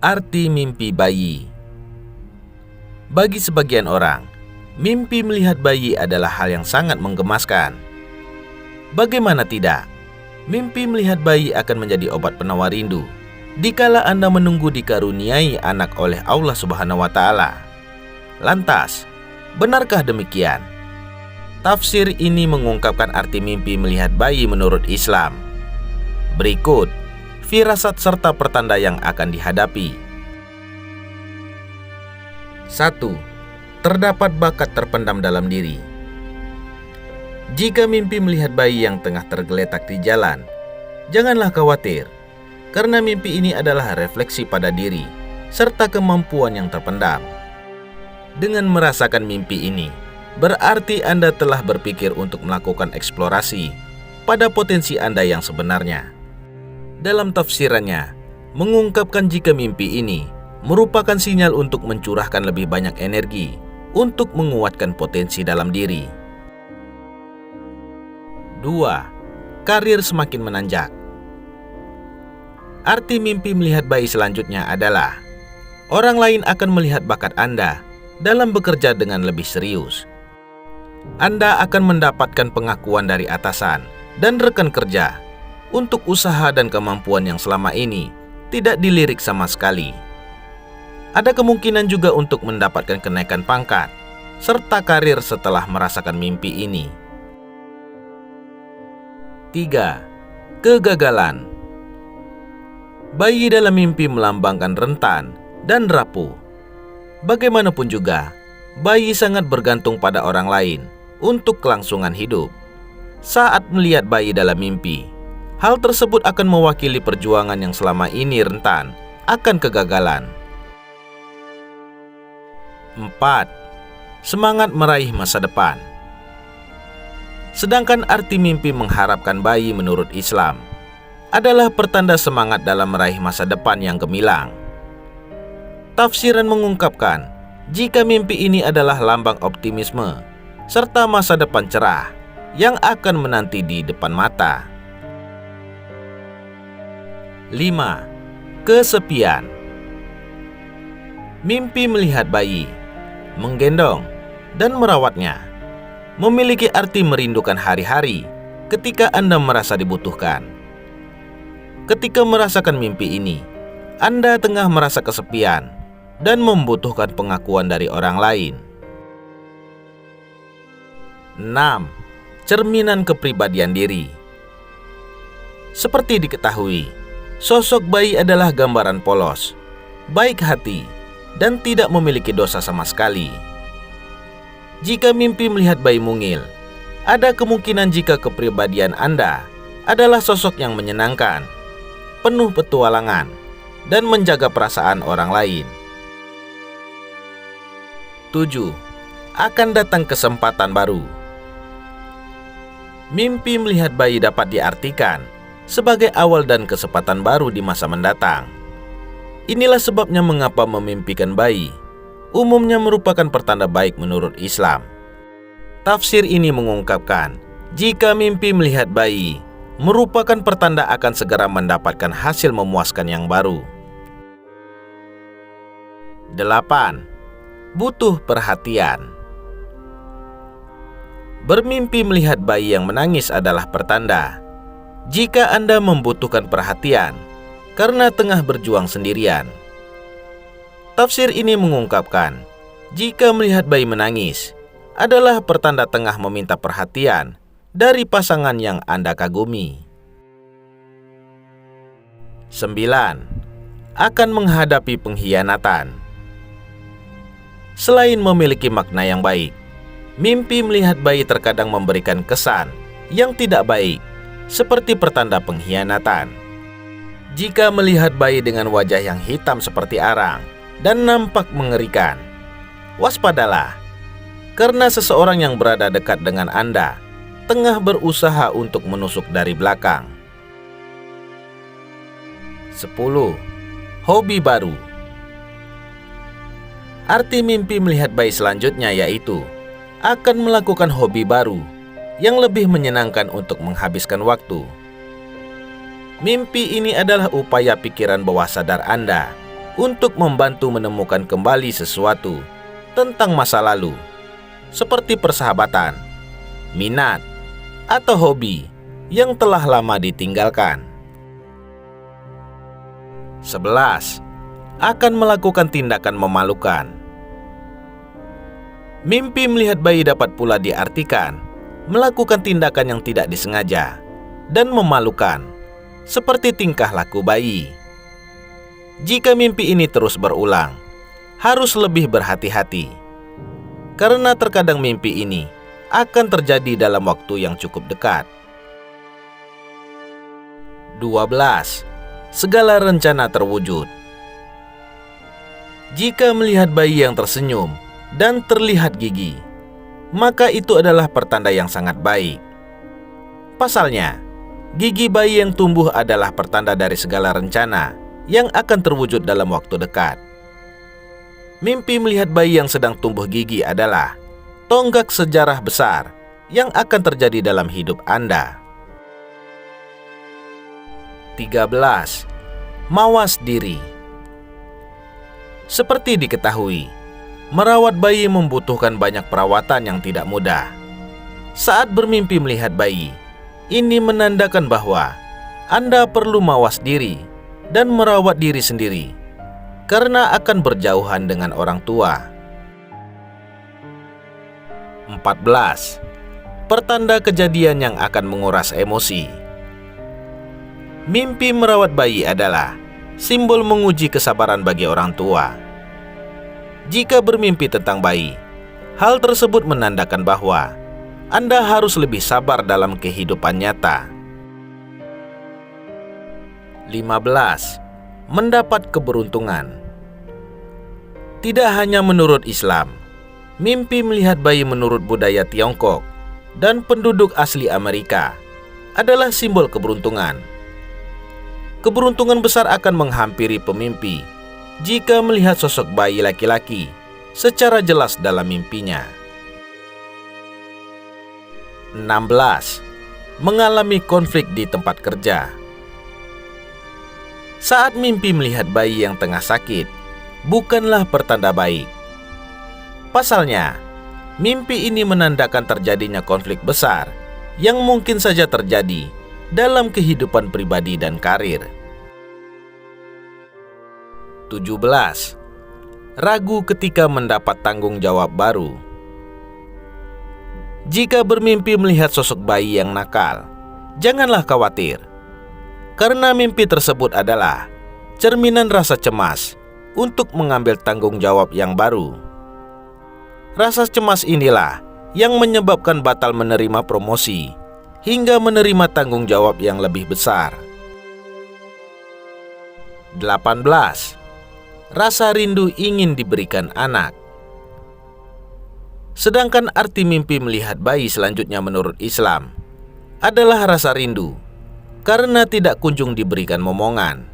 Arti mimpi bayi. Bagi sebagian orang, mimpi melihat bayi adalah hal yang sangat menggemaskan. Bagaimana tidak? Mimpi melihat bayi akan menjadi obat penawar rindu dikala Anda menunggu dikaruniai anak oleh Allah Subhanahu wa Ta'ala. Lantas, benarkah demikian? Tafsir ini mengungkapkan arti mimpi melihat bayi menurut Islam. Berikut firasat serta pertanda yang akan dihadapi. 1. Terdapat bakat terpendam dalam diri. Jika mimpi melihat bayi yang tengah tergeletak di jalan, janganlah khawatir, karena mimpi ini adalah refleksi pada diri serta kemampuan yang terpendam. Dengan merasakan mimpi ini, berarti Anda telah berpikir untuk melakukan eksplorasi pada potensi Anda yang sebenarnya. Dalam tafsirannya, mengungkapkan jika mimpi ini merupakan sinyal untuk mencurahkan lebih banyak energi untuk menguatkan potensi dalam diri. 2. Karir semakin menanjak. Arti mimpi melihat bayi selanjutnya adalah orang lain akan melihat bakat Anda dalam bekerja dengan lebih serius. Anda akan mendapatkan pengakuan dari atasan dan rekan kerja untuk usaha dan kemampuan yang selama ini tidak dilirik sama sekali. Ada kemungkinan juga untuk mendapatkan kenaikan pangkat serta karir setelah merasakan mimpi ini. 3. Kegagalan. Bayi dalam mimpi melambangkan rentan dan rapuh. Bagaimanapun juga, bayi sangat bergantung pada orang lain untuk kelangsungan hidup. Saat melihat bayi dalam mimpi, hal tersebut akan mewakili perjuangan yang selama ini rentan akan kegagalan. 4. Semangat meraih masa depan. Sedangkan arti mimpi mengharapkan bayi menurut Islam adalah pertanda semangat dalam meraih masa depan yang gemilang. Tafsiran mengungkapkan jika mimpi ini adalah lambang optimisme serta masa depan cerah yang akan menanti di depan mata. 5. Kesepian. Mimpi melihat bayi, menggendong, dan merawatnya memiliki arti merindukan hari-hari ketika Anda merasa dibutuhkan. Ketika merasakan mimpi ini, Anda tengah merasa kesepian dan membutuhkan pengakuan dari orang lain. 6. Cerminan kepribadian diri. Seperti diketahui, sosok bayi adalah gambaran polos, baik hati, dan tidak memiliki dosa sama sekali. Jika mimpi melihat bayi mungil, ada kemungkinan jika kepribadian Anda adalah sosok yang menyenangkan, penuh petualangan, dan menjaga perasaan orang lain. 7. Akan datang kesempatan baru. Mimpi melihat bayi dapat diartikan sebagai awal dan kesempatan baru di masa mendatang. Inilah sebabnya mengapa memimpikan bayi umumnya merupakan pertanda baik menurut Islam. Tafsir ini mengungkapkan jika mimpi melihat bayi merupakan pertanda akan segera mendapatkan hasil memuaskan yang baru. 8. Butuh perhatian. Bermimpi melihat bayi yang menangis adalah pertanda jika Anda membutuhkan perhatian karena tengah berjuang sendirian. Tafsir ini mengungkapkan jika melihat bayi menangis adalah pertanda tengah meminta perhatian dari pasangan yang Anda kagumi. 9. Akan menghadapi pengkhianatan. Selain memiliki makna yang baik, mimpi melihat bayi terkadang memberikan kesan yang tidak baik, seperti pertanda pengkhianatan. Jika melihat bayi dengan wajah yang hitam seperti arang dan nampak mengerikan, waspadalah, karena seseorang yang berada dekat dengan Anda tengah berusaha untuk menusuk dari belakang. 10. Hobi baru. Arti mimpi melihat bayi selanjutnya yaitu akan melakukan hobi baru yang lebih menyenangkan untuk menghabiskan waktu. Mimpi ini adalah upaya pikiran bawah sadar Anda untuk membantu menemukan kembali sesuatu tentang masa lalu, seperti persahabatan, minat, atau hobi yang telah lama ditinggalkan. 11. Akan melakukan tindakan memalukan. Mimpi melihat bayi dapat pula diartikan melakukan tindakan yang tidak disengaja dan memalukan, seperti tingkah laku bayi. Jika mimpi ini terus berulang, harus lebih berhati-hati, karena terkadang mimpi ini akan terjadi dalam waktu yang cukup dekat. 12. Segala rencana terwujud. Jika melihat bayi yang tersenyum dan terlihat gigi, maka itu adalah pertanda yang sangat baik. Pasalnya, gigi bayi yang tumbuh adalah pertanda dari segala rencana yang akan terwujud dalam waktu dekat. Mimpi melihat bayi yang sedang tumbuh gigi adalah tonggak sejarah besar yang akan terjadi dalam hidup Anda. 13. Mawas diri. Seperti diketahui, merawat bayi membutuhkan banyak perawatan yang tidak mudah. Saat bermimpi melihat bayi, ini menandakan bahwa Anda perlu mawas diri dan merawat diri sendiri, karena akan berjauhan dengan orang tua. 14. Pertanda kejadian yang akan menguras emosi. Mimpi merawat bayi adalah simbol menguji kesabaran bagi orang tua. Jika bermimpi tentang bayi, hal tersebut menandakan bahwa Anda harus lebih sabar dalam kehidupan nyata. 15. Mendapat keberuntungan. Tidak hanya menurut Islam, mimpi melihat bayi menurut budaya Tiongkok dan penduduk asli Amerika adalah simbol keberuntungan. Keberuntungan besar akan menghampiri pemimpi jika melihat sosok bayi laki-laki secara jelas dalam mimpinya. 16. Mengalami konflik di tempat kerja. Saat mimpi melihat bayi yang tengah sakit, bukanlah pertanda baik. Pasalnya, mimpi ini menandakan terjadinya konflik besar yang mungkin saja terjadi dalam kehidupan pribadi dan karir. 17. Ragu ketika mendapat tanggung jawab baru. Jika bermimpi melihat sosok bayi yang nakal, janganlah khawatir, karena mimpi tersebut adalah cerminan rasa cemas untuk mengambil tanggung jawab yang baru. Rasa cemas inilah yang menyebabkan batal menerima promosi hingga menerima tanggung jawab yang lebih besar. 18. Rasa rindu ingin diberikan anak. Sedangkan arti mimpi melihat bayi selanjutnya menurut Islam adalah rasa rindu karena tidak kunjung diberikan momongan.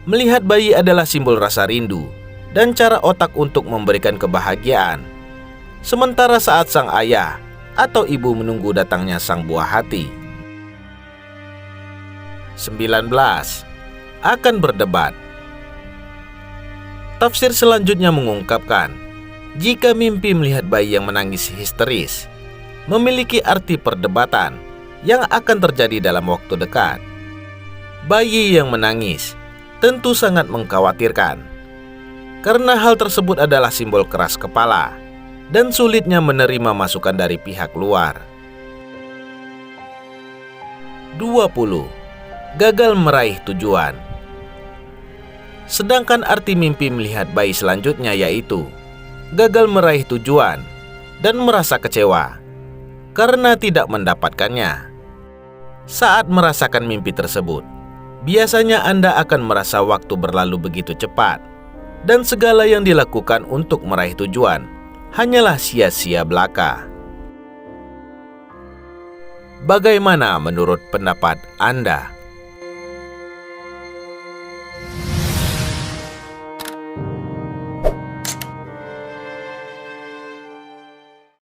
Melihat bayi adalah simbol rasa rindu dan cara otak untuk memberikan kebahagiaan, sementara saat sang ayah atau ibu menunggu datangnya sang buah hati. 19. Akan berdebat. Tafsir selanjutnya mengungkapkan, jika mimpi melihat bayi yang menangis histeris, memiliki arti perdebatan yang akan terjadi dalam waktu dekat. Bayi yang menangis tentu sangat mengkhawatirkan, karena hal tersebut adalah simbol keras kepala dan sulitnya menerima masukan dari pihak luar. 20. Gagal meraih tujuan. Sedangkan arti mimpi melihat bayi selanjutnya yaitu gagal meraih tujuan dan merasa kecewa karena tidak mendapatkannya. Saat merasakan mimpi tersebut, biasanya Anda akan merasa waktu berlalu begitu cepat dan segala yang dilakukan untuk meraih tujuan hanyalah sia-sia belaka. Bagaimana menurut pendapat Anda?